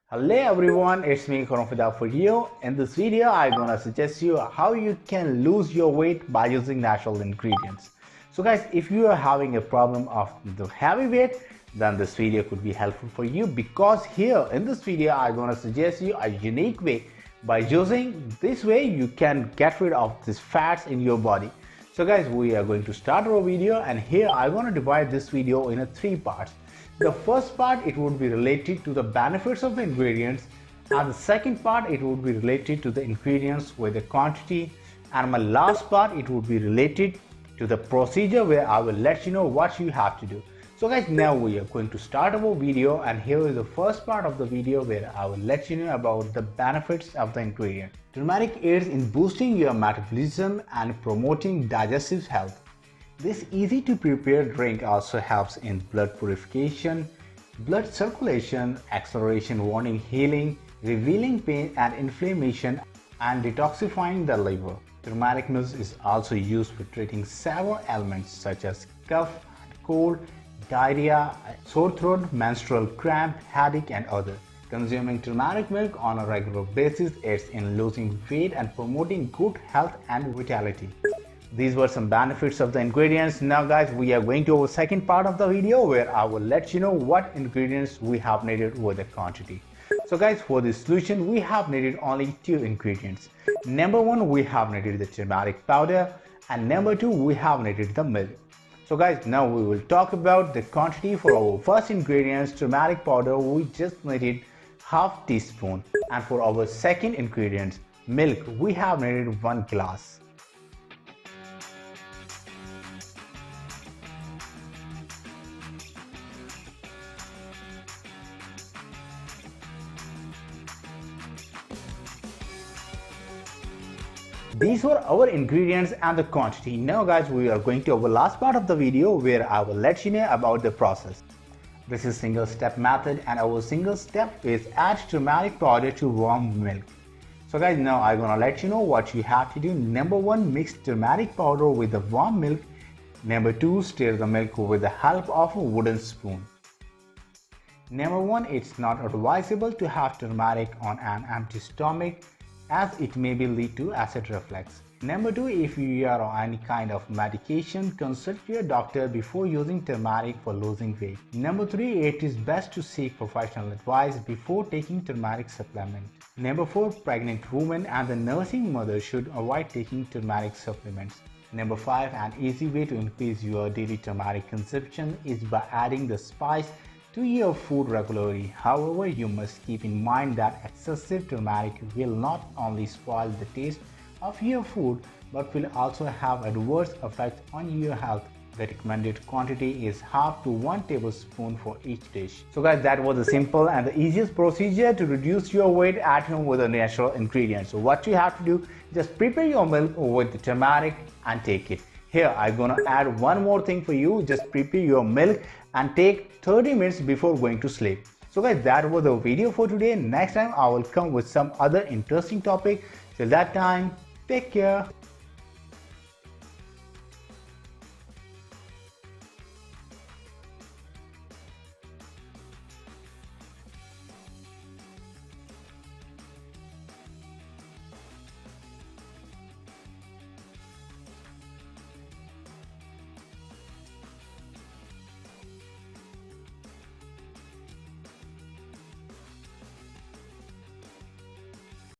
Hello everyone, it's me Khurram Fida for you. In this video, I'm gonna suggest you how you can lose your weight by using natural ingredients. So guys, if you are having a problem of the heavy weight, then this video could be helpful for you because here in this video, I'm gonna suggest you a unique way. By using this way, you can get rid of these fats in your body. So guys, we are going to start our video, and here I'm gonna divide this video in three parts. The first part, it would be related to the benefits of the ingredients, and the second part, it would be related to the ingredients with the quantity, and my last part, it would be related to the procedure where I will let you know what you have to do. So guys, now we are going to start our video, and here is the first part of the video where I will let you know about the benefits of the ingredient. Turmeric aids in boosting your metabolism and promoting digestive health. This easy to prepare drink also helps in blood purification, blood circulation, acceleration, warning, healing, revealing pain and inflammation, and detoxifying the liver. Turmeric mix is also used for treating several ailments such as cough, cold, diarrhea, sore throat, menstrual cramp, headache, and others. Consuming turmeric milk on a regular basis aids in losing weight and promoting good health and vitality. These were some benefits of the ingredients. Now guys, we are going to our second part of the video where I will let you know what ingredients we have needed with the quantity. So guys, for this solution we have needed only two ingredients. Number one, we have needed the turmeric powder, and number two, we have needed the milk. So guys, now we will talk about the quantity for our first ingredients, turmeric powder. We just needed half teaspoon, and for our second ingredients, milk, we have needed 1 glass. These were our ingredients and the quantity. Now guys, we are going to our last part of the video where I will let you know about the process. This is single step method, and our single step is add turmeric powder to warm milk. So guys, now I'm gonna let you know what you have to do. Number one, mix turmeric powder with the warm milk. Number two, stir the milk with the help of a wooden spoon. Number one, it's not advisable to have turmeric on an empty stomach, as it may lead to acid reflux. Number two, if you are on any kind of medication, consult your doctor before using turmeric for losing weight. Number three, it is best to seek professional advice before taking turmeric supplement. Number four, pregnant women and the nursing mother should avoid taking turmeric supplements. Number five, an easy way to increase your daily turmeric consumption is by adding the spice to your food regularly. However, you must keep in mind that excessive turmeric will not only spoil the taste of your food but will also have adverse effects on your health. The recommended quantity is half to 1 tablespoon for each dish. So guys, that was the simple and the easiest procedure to reduce your weight at home with the natural ingredients. So what you have to do, just prepare your milk with the turmeric and take it. Here I'm gonna add one more thing for you. Just prepare your milk and take 30 minutes before going to sleep. So guys, that was the video for today. Next time I will come with some other interesting topic. Till that time, take care.